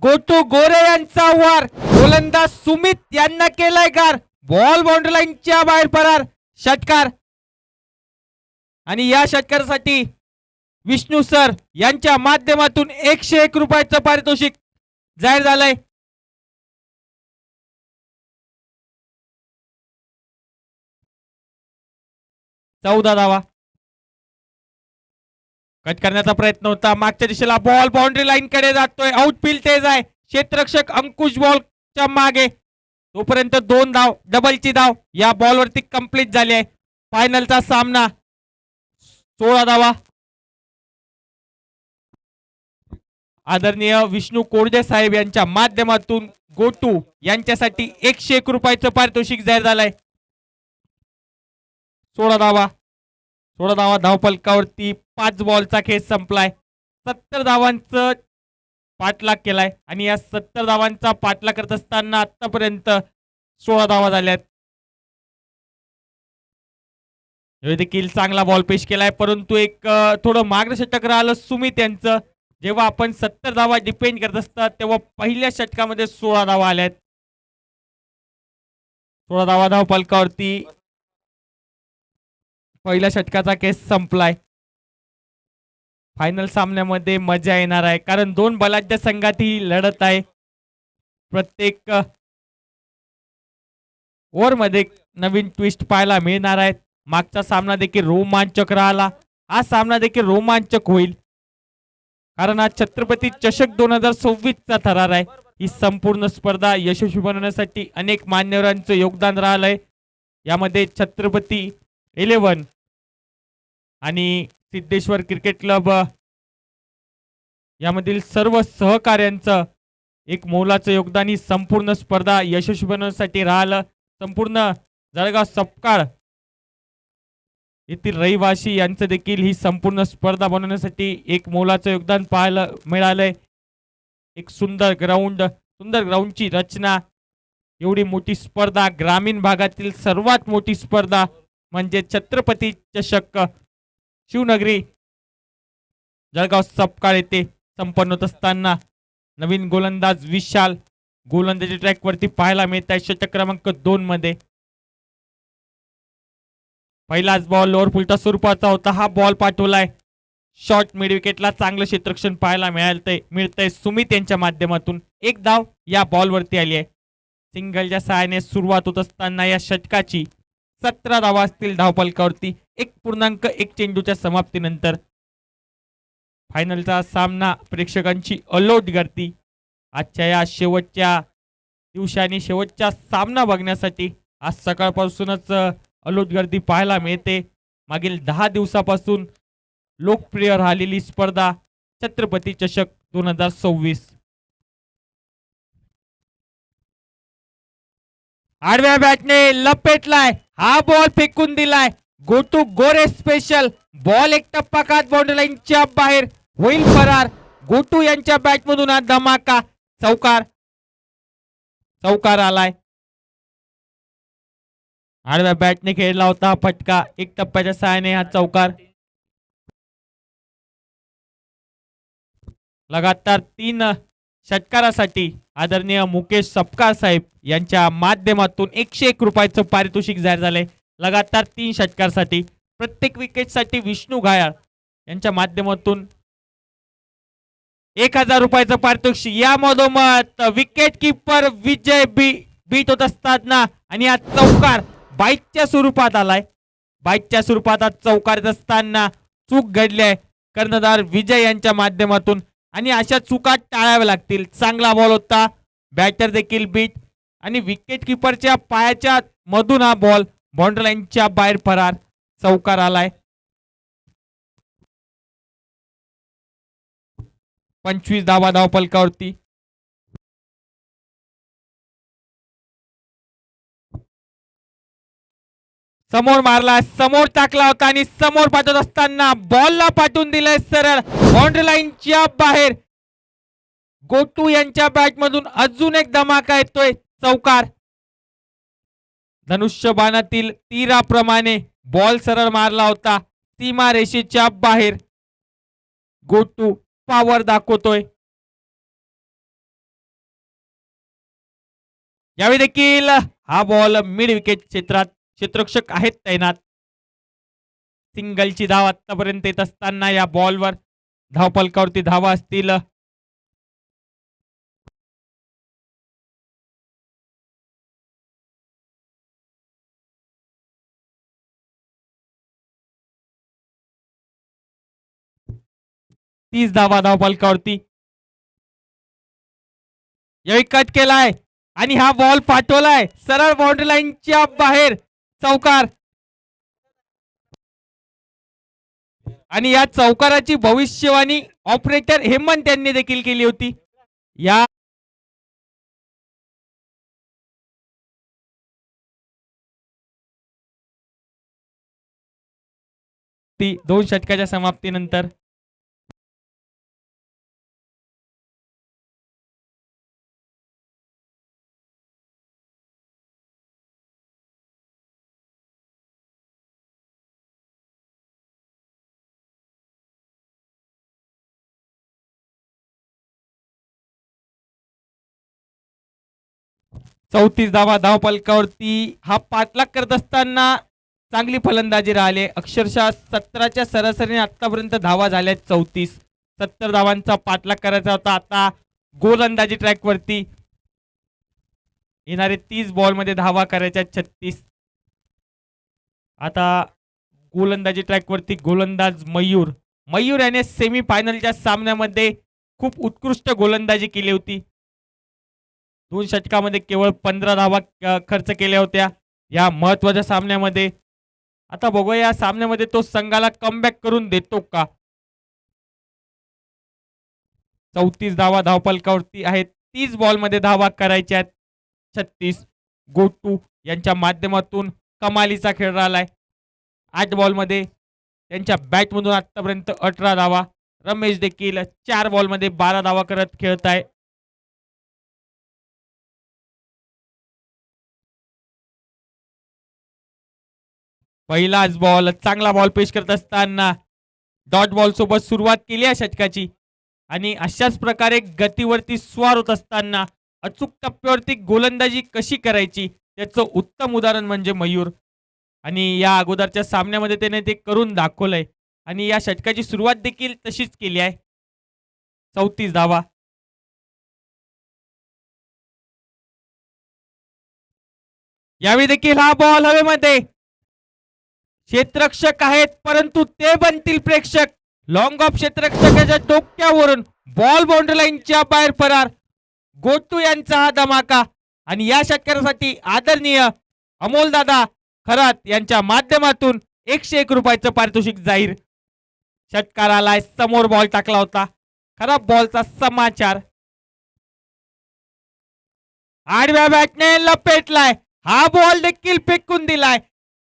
गोटू गोरे यांचा वार. गोलंदाज सुमित यांना केलाय गार. बॉल बाउंड्री लाईनच्या बाहेर फरार. षटकार. आणि या षटकारासाठी विष्णू सर यांच्या माध्यमातून 101 रुपयाचं पारितोषिक जाहीर झालंय. 14 धावा. कट करण्याचा प्रयत्न होता, मागच्या दिशेला बॉल बाउंड्री लाईन कडे जातोय, आउटफील्ड तेज आहे, क्षेत्ररक्षक अंकुश बॉलच्या मागे, तोपर्यंत 2 धाव, डबलची धाव या बॉलवरती कंप्लीट झाली आहे. फायनलचा सामना 16 धावा. आदरणीय विष्णू कोरडे साहेब यांच्या माध्यमातून गोटू यांच्यासाठी 101 रुपयाचं पारितोषिक जाहीर झालंय. 16 धावा. 16 धावा धावफलकावरती 5 बॉलचा खेळ संपलाय. 70 धावांचं पाठलाग केलाय आणि या 70 धावांचा पाठलाग करत असताना आतापर्यंत 16 धावा झाल्यात. देखील चांगला बॉल पेश केलाय, परंतु एक थोडं मागं षटक राहिलं सुमित यांचं. जेव्हा आपण 70 धावा डिपेंड करत असतात तेव्हा पहिल्या षटकामध्ये 16 धावा आल्यात. 16 धावा धावफलकावरती पहिल्या षटकाचा केस संपलाय. फायनल सामन्यामध्ये मजा येणार आहे, कारण 2 बलाढ्य संघात ही लढत आहे. प्रत्येक ओव्हरमध्ये नवीन ट्विस्ट पाहायला मिळणार आहेत. मागचा सामना देखील रोमांचक राहिला, हा सामना देखील रोमांचक होईल, कारण हा छत्रपती चषक 2026 चा थरार आहे. ही संपूर्ण स्पर्धा यशस्वी बनवण्यासाठी अनेक मान्यवरांचं योगदान राहिलंय. यामध्ये छत्रपती 11 आणि सिद्धेश्वर क्रिकेट क्लब यामधील सर्व सहकार्यांचं एक मोलाचं योगदान ही संपूर्ण स्पर्धा यशस्वी बनवण्यासाठी राहिलं. संपूर्ण जळगाव सपकाळ येथील रहिवासी यांचं देखील ही संपूर्ण स्पर्धा बनवण्यासाठी एक मोलाचं योगदान पाहायला मिळालंय. एक सुंदर ग्राउंडची रचना, एवढी मोठी स्पर्धा, ग्रामीण भागातील सर्वात मोठी स्पर्धा म्हणजे छत्रपती चषक शिवनगरी जळगाव सपकाळ येथे संपन्न होत असताना नवीन गोलंदाज विशाल गोलंदाजी ट्रॅक वरती पाहायला मिळत आहे. षटक क्रमांक 2 मध्ये पहिलाच बॉल लोअर फुलटा स्वरूपाचा होता, हा बॉल पाठवलाय शॉर्ट मिड विकेटला. चांगलं क्षेत्ररक्षण पाहायला मिळतंय सुमित यांच्या माध्यमातून. 1 धाव या बॉल वरती आली आहे. सिंगलच्या सहाय्याने सुरुवात होत असताना या षटकाची 17 धावा असतील धावफलकावरती 1.1 चेंडूच्या समाप्तीनंतर. फायनलचा सामना प्रेक्षकांची अलोट गर्दी आजच्या या शेवटच्या दिवसांनी शेवटचा सामना बघण्यासाठी आज सकाळपासूनच अलोट गर्दी पाहायला मिळते. मागील 10 दिवसापासून लोकप्रिय राहिलेली स्पर्धा छत्रपती चषक 2026. आडव्या बॅटने लपेटलाय, हा बॉल फेकून दिलाय. गोटू गोरे स्पेशल बॉल एक टप्पा खात बाउंड्री लाईनच्या बाहेर होईल फरार. गोटू यांच्या बॅटमधून हा धमाका, चौकार आलाय. आडव्या बॅटने खेळला होता फटका, एक टप्प्याच्या सहाय्याने हा चौकार. लगातार 3 षटकारासाठी आदरणीय मुकेश सपकाळ साहेब यांच्या माध्यमातून 101 रुपयाचं पारितोषिक जाहीर झालंय. लगातार 3 षटकारासाठी प्रत्येक विकेटसाठी विष्णू घायाळ यांच्या माध्यमातून 1000 रुपयाचं पारितोषिक. या मधोमध विकेट किपर विजय बीट होत असताना आणि हा चौकार बाईटच्या स्वरूपात आलाय. बाईटच्या स्वरूपात हा चौकार येत असताना चूक घडली आहे कर्णधार विजय यांच्या माध्यमातून आणि अशा चुका टाळाव्या लागतील. चांगला बॉल होता, बॅटर देखील बीट आणि विकेट किपरच्या पायाच्या मधून हा बॉल बाउंड्री लाईनच्या बाहेर फरार, चौकार आलाय. 25 धावा धावफलकावरती. समोर मारला, समोर टाकला होता आणि समोर पाठवत असताना बॉलला पाठवून दिलंय सरळ बाउंड्री लाईनच्या बाहेर. गोटू यांच्या बॅटमधून अजून एक धमाका येतोय, चौकार. धनुष्यबाणातील तीराप्रमाणे बॉल सरळ मारला होता सीमा रेषेच्या बाहेर. गोटू पॉवर दाखवतोय. यावेळी देखील हा बॉल मिड विकेट क्षेत्रात क्षेत्ररक्षक आहेत तैनात. सिंगलची धाव आतापर्यंत येत असताना या बॉलवर धावफलकावरती धावा असतील 30 धावा धावफलकावरती. यावेळी कट केलाय आणि हा बॉल पाठवलाय सरळ बाउंड्री लाईनच्या बाहेर, चौकार. आणि या चौकाराची भविष्यवाणी ऑपरेटर हेमंत यांनी देखील केली होती. या दोन षटकाच्या समाप्तीनंतर चौतीस धावा धावफलकावरती. हा पाठलाग करत असताना चांगली फलंदाजी राहिली. अक्षरशः 17च्या सरासरीने आतापर्यंत धावा झाल्या 34. 70 धावांचा पाठलाग करायचा होता. आता गोलंदाजी ट्रॅकवरती येणारे 30 बॉल मध्ये धावा करायच्या 36. आता गोलंदाजी ट्रॅकवरती गोलंदाज मयूर याने सेमी फायनलच्या सामन्यामध्ये खूप उत्कृष्ट गोलंदाजी केली होती. 2 षटकामध्ये केवळ 15 धावा खर्च केल्या होत्या या महत्वाच्या सामन्यामध्ये. आता बघूया या सामन्यामध्ये तो संघाला कमबॅक करून देतो का. 34 धावा धावफलकावरती आहेत. 30 बॉल मध्ये धावा करायच्या 36. गोटू यांच्या माध्यमातून कमालीचा खेळ राहिलाय. 8 बॉल मध्ये त्यांच्या बॅटमधून आतापर्यंत 18 धावा. रमेश देखील 4 बॉल मध्ये 12 धावा करत खेळत आहे. पहिलाच बॉल, चांगला बॉल पेश करत असताना डॉट बॉल सोबत सुरुवात केली आहे षटकाची. आणि अशाच प्रकारे गतीवरती स्वार होत असताना अचूक टप्प्यावरती गोलंदाजी कशी करायची त्याचं उत्तम उदाहरण म्हणजे मयूर. आणि या अगोदरच्या सामन्यामध्ये त्याने ते करून दाखवलंय. आणि या षटकाची सुरुवात देखील तशीच केली आहे. 34 धावा. यावेळी देखील हा बॉल हवेमध्ये. क्षेत्ररक्षक आहेत परंतु ते बनतील प्रेक्षक. लॉंग ऑफ क्षेत्ररक्षकाच्या डोक्यावरून बॉल बाउंड्री लाईनच्या बाहेर फरार. गोटू यांचा हा धमाका. आणि या षटकारासाठी आदरणीय अमोलदादा खरात यांच्या माध्यमातून 101 रुपयाचं पारितोषिक जाहीर. षटकाराला समोर बॉल टाकला होता. खराब बॉलचा समाचार. आडव्या बॅटने लपेटलाय. हा बॉल देखील फेकून दिलाय.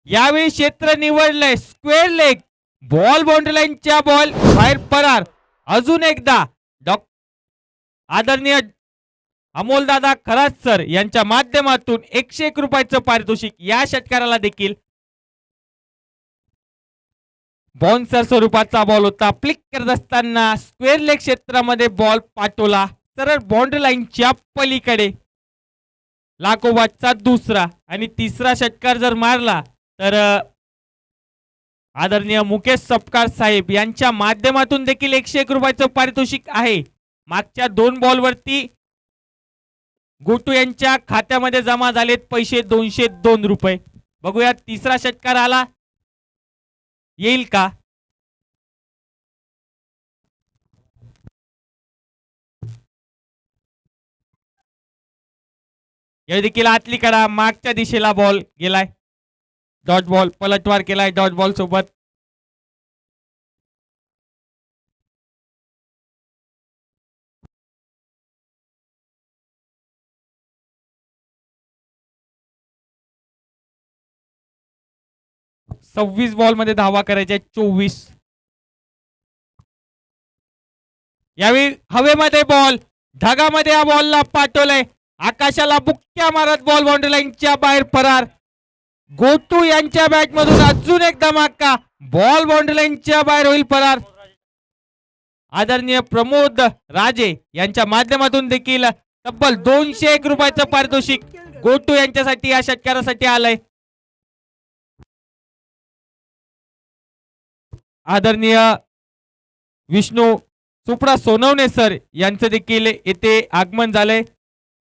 यावेळी क्षेत्र निवडलंय स्क्वेअर लेग. बॉल बाउंड्री लाईनच्या बॉल बाहेर फरार. अजून एकदा आदरणीय अमोलदादा खरात सर यांच्या माध्यमातून 101 रुपयाचं पारितोषिक या षटकाराला देखील. बाउन्सर स्वरूपाचा बॉल होता. फ्लिक करत असताना स्क्वेअर लेग क्षेत्रामध्ये बॉल पाठवला सरळ बाउंड्री लाईनच्या पलीकडे. लागोपाठचा दुसरा आणि तिसरा षटकार जर मारला तर आदरणीय मुकेश सपकाळ साहेब यांच्या माध्यमातून देखील 101 रुपयाचं पारितोषिक आहे. मागच्या 2 बॉलवरती गोटू यांच्या खात्यामध्ये जमा झालेत पैसे 202 रुपये. बघूया तिसरा षटकार आला येईल का. या देखील आतली कडा मागच्या दिशेला बॉल गेलाय. डॉट बॉल पलटवार केलाय डॉट बॉल सोबत. सव्वीस बॉल मध्ये धावा करायच्या 24. यावेळी हवेमध्ये बॉल. ढगामध्ये या बॉलला पाठवलंय. आकाशाला बुक्क्या मारत बॉल बाउंड्री लाईनच्या बाहेर फरार. गोटू यांच्या बॅट मधून अजून एक धमाका. बॉल बाउंड्री लाईनच्या बाहेर होईल फरार. आदरणीय प्रमोद राजे यांच्या माध्यमातून देखील तब्बल 201 रुपयाचं पारितोषिक गोटू यांच्यासाठी या षटकारासाठी आलंय. आदरणीय विष्णू सुपडा सोनवणे सर यांचं देखील येथे आगमन झालंय.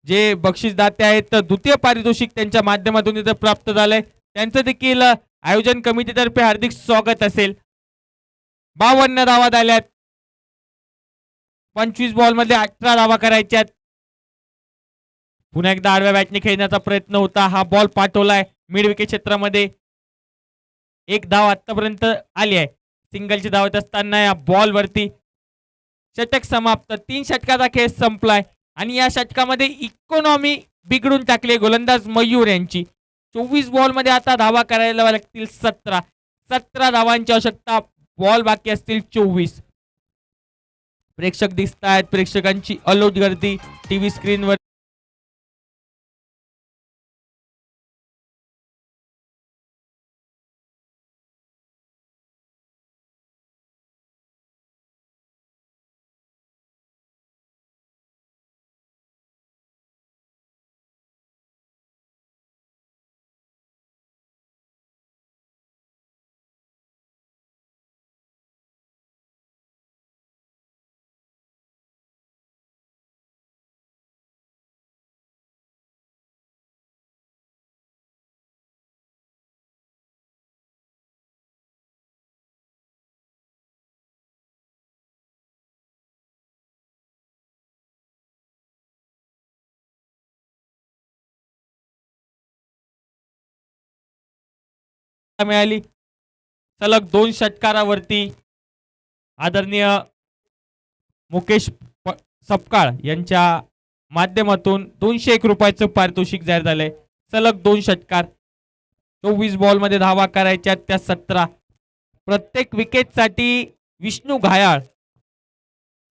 जे बक्षीसदाते आहेत द्वितीय पारितोषिक त्यांच्या माध्यमातून इथे प्राप्त झालंय. त्यांचं देखील आयोजन कमिटीतर्फे हार्दिक स्वागत असेल. 52 धावा झाल्यात. 25 बॉल मध्ये 18 धावा करायच्यात. पुन्हा एकदा आडव्या बॅटने खेळण्याचा प्रयत्न होता. हा बॉल पाठवलाय मिड विकेट क्षेत्रामध्ये. एक धाव आतापर्यंत आली आहे. सिंगलची धावत असताना या बॉल वरती षटक समाप्त. 3 षटकाचा खेळ संपलाय आणि या षटकामध्ये इकॉनॉमी बिघडून टाकली गोलंदाज मयूर यांची. 24 बॉल मध्ये आता धावा करायला लागतील 17 धावांची आवश्यकता. बॉल बाकी असतील 24. प्रेक्षक दिसत आहेत. प्रेक्षकांची अलोट गर्दी टीव्ही स्क्रीनवर. मिळाली सलग 2 षटकारावरती आदरणीय मुकेश सपकाळ यांच्या माध्यमातून 201 रुपयाचं पारितोषिक जाहीर झालंय. सलग 2 षटकार. 24 बॉल मध्ये धावा करायच्या त्या 17. प्रत्येक विकेटसाठी विष्णू घायाळ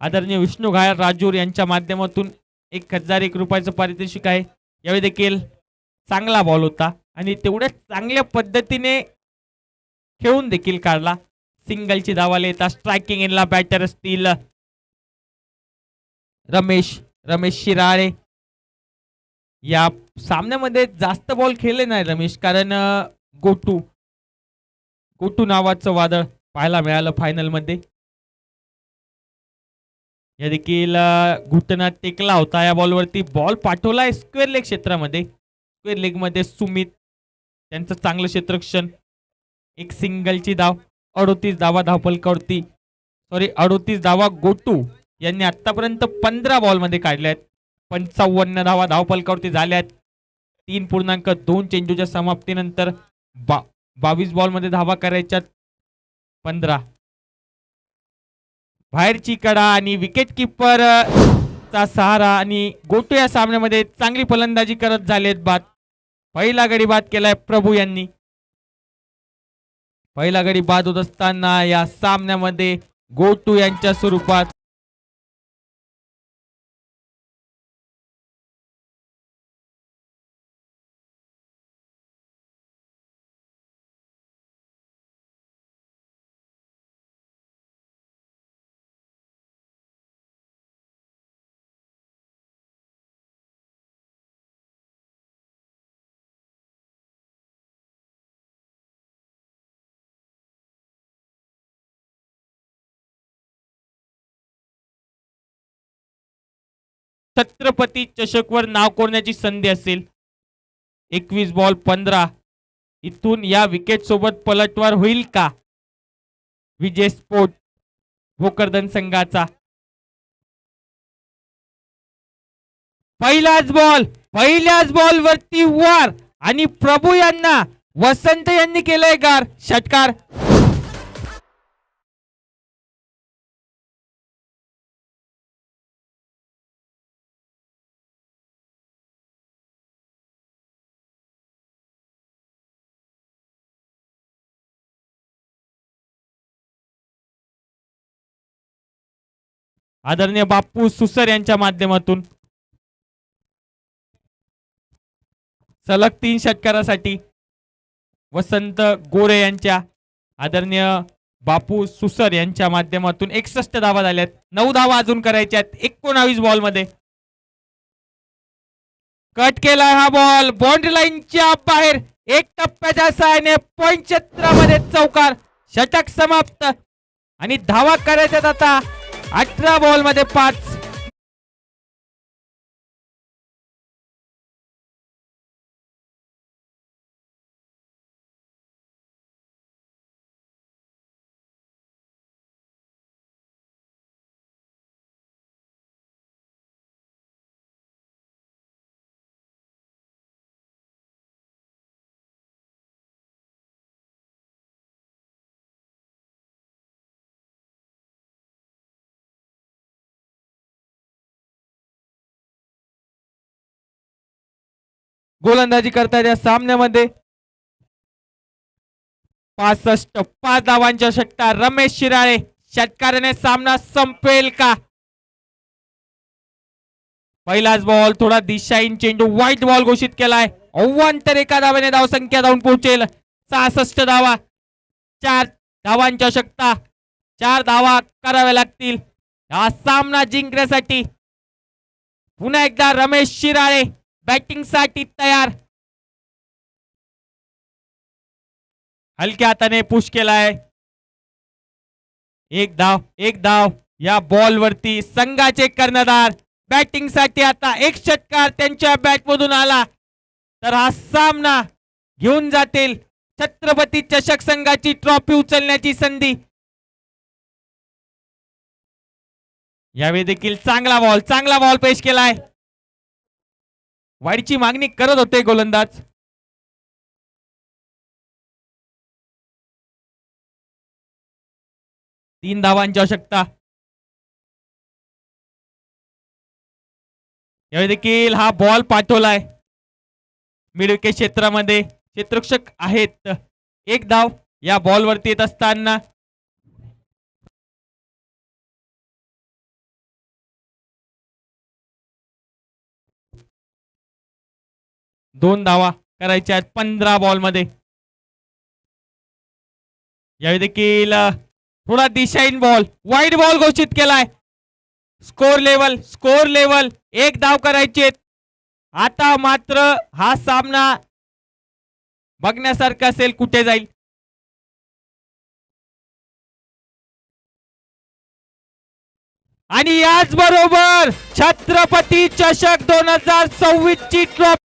आदरणीय विष्णू घायाळ राजूर यांच्या माध्यमातून 1001 रुपयाचं पारितोषिक आहे. यावेळी देखील चांगला बॉल होता आणि तेवढ्या चांगल्या पद्धतीने खेळून देखील काढला. सिंगलची धावाला येतात. स्ट्रायकिंग एंडला बॅटर असतील रमेश शिराळे. या सामन्यामध्ये जास्त बॉल खेळले नाही रमेश, कारण गोटू नावाचं वादळ पाहायला मिळालं फायनल मध्ये. या देखील घुटना टेकला होता. या बॉलवरती बॉल पाठवलाय स्क्वेअर लेग क्षेत्रामध्ये. स्क्वेअर लेग मध्ये सुमित त्यांचं चांगलं क्षेत्ररक्षण. एक सिंगलची धाव. 38 धावा धावफलकावरती. 38 धावा गोटू यांनी आतापर्यंत 15 बॉल मध्ये काढल्यात. 55 धावा धावफलकावरती झाल्यात. 3.2 चेंडूच्या समाप्तीनंतर 22 बॉल मध्ये धावा करायच्यात 15. बाहेरची कडा आणि विकेट किपर चा सहारा आणि गोटू या सामन्यामध्ये चांगली फलंदाजी करत झालेत बाद. पहिला गडी बाद केलाय प्रभू यांनी. पहिला गडी बाद होत असताना या सामन्यामध्ये गोटू यांच्या स्वरूपात छत्रपती चषकवर नाव कोरण्याची संधी असेल. 21 बॉल 15. इथून या विकेट सोबत पलटवार होईल का विजय स्पोर्ट भोकरदन संघाचा. पहिल्याच बॉल वरती वार आणि प्रभू यांना वसंत यांनी केलंय गार. षटकार. आदरणीय बापू सुसर यांच्या माध्यमातून सलग 3 षटकारासाठी वसंत गोरे यांच्या आदरणीय बापू सुसर यांच्या माध्यमातून 61 धावा झाल्यात. 9 धावा अजून करायच्यात 19 बॉल मध्ये. कट केला हा बॉल बाउंड्री लाईनच्या बाहेर. एक टप्प्याच्या सहाय्याने पॉइंट क्षेत्रामध्ये चौकार. षटक समाप्त आणि धावा करायच्यात आता 18 बॉल मध्ये 5. गोलंदाजी करतायत या सामन्यामध्ये. 65 5 धावांच्या षटकार. रमेश शिराळे षटकाराने सामना संपेल का? पहिलाच बॉल थोडा दिशाहीन चेंडू व्हाईट बॉल घोषित केलाय. अव्वांतर एका धावेने धावसंख्या जाऊन पोहोचेल 66 धावा. 4 धावांची आवश्यकता. 4 धावा कराव्या लागतील हा सामना जिंकण्यासाठी. पुन्हा एकदा रमेश शिराळे बॅटिंग साठी तयार. हलक्या हाताने पुश केलाय. एक धाव या बॉल वरती संघाचे कर्णधार बॅटिंग साठी आता एक षटकार त्यांच्या बॅट मधून आला तर हा सामना घेऊन जातील छत्रपती चषक संघाची ट्रॉफी उचलण्याची संधी. यावेळी देखील चांगला बॉल पेश केलाय. वाईडची मागणी करत होते गोलंदाज. तीन धावांची आवश्यकता. यावेळी देखील हा बॉल पाठवलाय मिड विकेट क्षेत्रामध्ये. क्षेत्ररक्षक आहेत. एक धाव या बॉल वरती येत असताना. दोन धावा करायच्या आहेत 15 बॉल मध्ये. यावेळी देखील थोडा दिशाहीन बॉल वाईड बॉल घोषित केलाय. स्कोर लेवल एक धाव करायचे. आता मात्र हा सामना बघण्यासारखा असेल कुठे जाईल. आणि याच बरोबर छत्रपती चषक 2026 ची ट्रॉफी